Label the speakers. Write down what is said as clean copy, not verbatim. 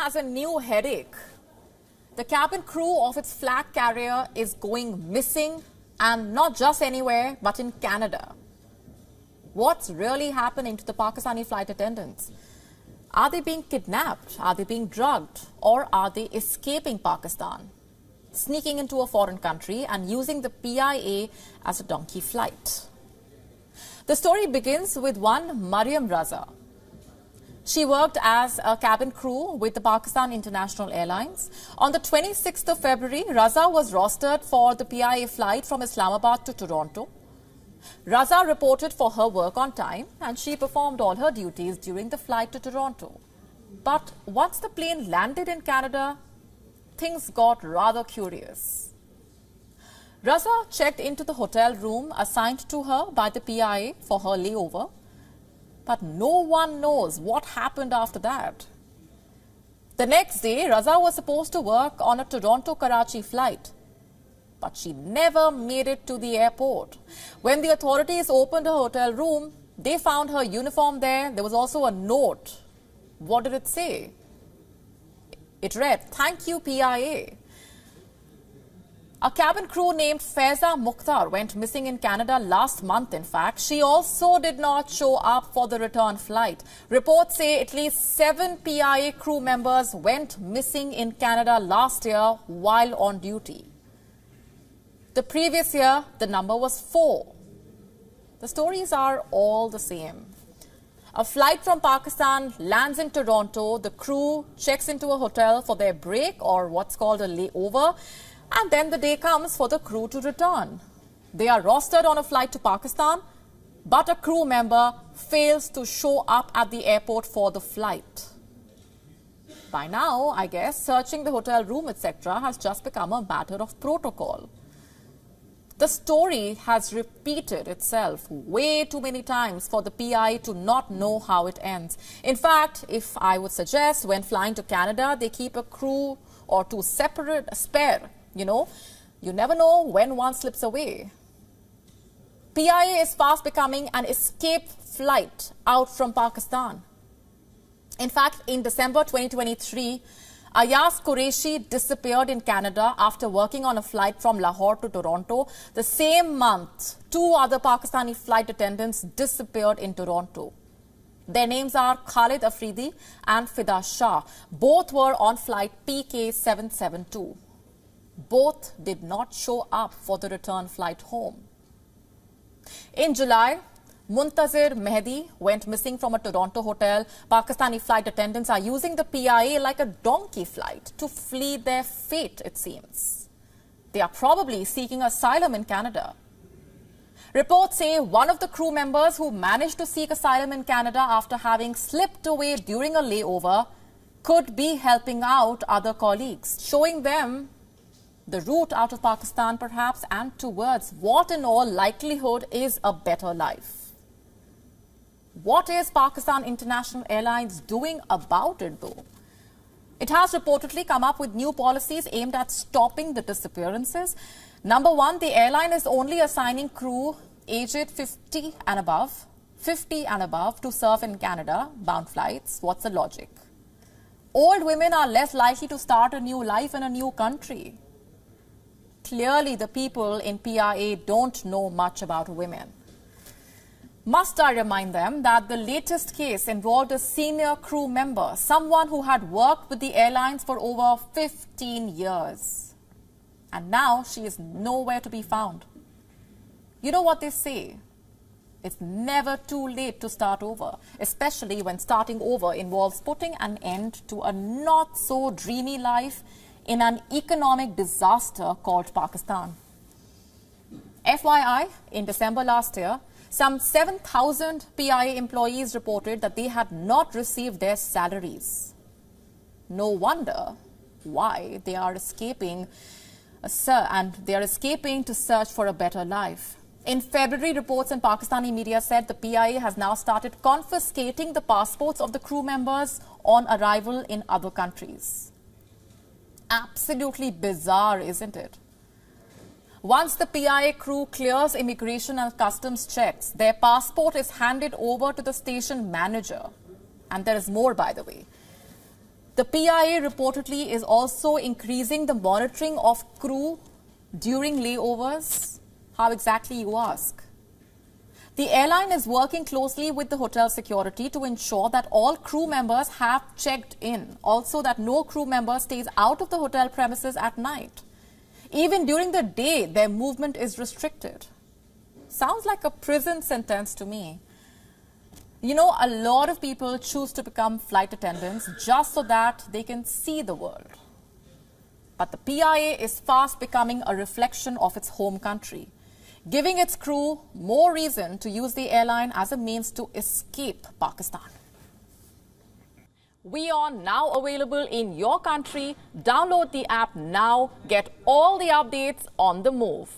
Speaker 1: has a new headache. The cabin crew of its flag carrier is going missing, and not just anywhere, but in Canada. What's really happening to the Pakistani flight attendants? Are they being kidnapped? Are they being drugged? Or are they escaping Pakistan, sneaking into a foreign country and using the PIA as a donkey flight? The story begins with one Mariam Raza. She worked as a cabin crew with the Pakistan International Airlines. On the 26th of February, Raza was rostered for the PIA flight from Islamabad to Toronto. Raza reported for her work on time and she performed all her duties during the flight to Toronto. But once the plane landed in Canada, things got rather curious. Raza checked into the hotel room assigned to her by the PIA for her layover. But no one knows what happened after that. The next day, Raza was supposed to work on a Toronto-Karachi flight. But she never made it to the airport. When the authorities opened her hotel room, they found her uniform there. There was also a note. What did it say? It read, "Thank you, PIA." A cabin crew named Faiza Mukhtar went missing in Canada last month, in fact. She also did not show up for the return flight. Reports say at least 7 PIA crew members went missing in Canada last year while on duty. The previous year, the number was 4. The stories are all the same. A flight from Pakistan lands in Toronto. The crew checks into a hotel for their break or what's called a layover. And then the day comes for the crew to return. They are rostered on a flight to Pakistan, but a crew member fails to show up at the airport for the flight. By now, I guess, searching the hotel room, etc. has just become a matter of protocol. The story has repeated itself way too many times for the PI to not know how it ends. In fact, if I would suggest when flying to Canada, they keep a crew or two spare. You never know when one slips away. PIA is fast becoming an escape flight out from Pakistan. In fact, in December 2023, Ayaz Qureshi disappeared in Canada after working on a flight from Lahore to Toronto. The same month, 2 other Pakistani flight attendants disappeared in Toronto. Their names are Khalid Afridi and Fida Shah. Both were on flight PK772. Both did not show up for the return flight home. In July, Muntazir Mehdi went missing from a Toronto hotel. Pakistani flight attendants are using the PIA like a donkey flight to flee their fate, it seems. They are probably seeking asylum in Canada. Reports say one of the crew members who managed to seek asylum in Canada after having slipped away during a layover could be helping out other colleagues, showing them the route out of Pakistan perhaps and towards what in all likelihood is a better life. What is Pakistan International Airlines doing about it though? It has reportedly come up with new policies aimed at stopping the disappearances. Number one, the airline is only assigning crew aged 50 and above to serve in Canada bound flights. What's the logic? Old women are less likely to start a new life in a new country. Clearly, the people in PIA don't know much about women. Must I remind them that the latest case involved a senior crew member, someone who had worked with the airlines for over 15 years. And now she is nowhere to be found. You know what they say? It's never too late to start over, especially when starting over involves putting an end to a not so dreamy life in an economic disaster called Pakistan. FYI, in December last year, some 7,000 PIA employees reported that they had not received their salaries. No wonder why they are escaping to search for a better life. In February, reports in Pakistani media said the PIA has now started confiscating the passports of the crew members on arrival in other countries. Absolutely bizarre, isn't it? Once the PIA crew clears immigration and customs checks, their passport is handed over to the station manager. And there is more, by the way. The PIA reportedly is also increasing the monitoring of crew during layovers. How exactly, you ask? The airline is working closely with the hotel security to ensure that all crew members have checked in. Also, that no crew member stays out of the hotel premises at night. Even during the day, their movement is restricted. Sounds like a prison sentence to me. You know, a lot of people choose to become flight attendants just so that they can see the world. But the PIA is fast becoming a reflection of its home country, giving its crew more reason to use the airline as a means to escape Pakistan. We are now available in your country. Download the app now. Get all the updates on the move.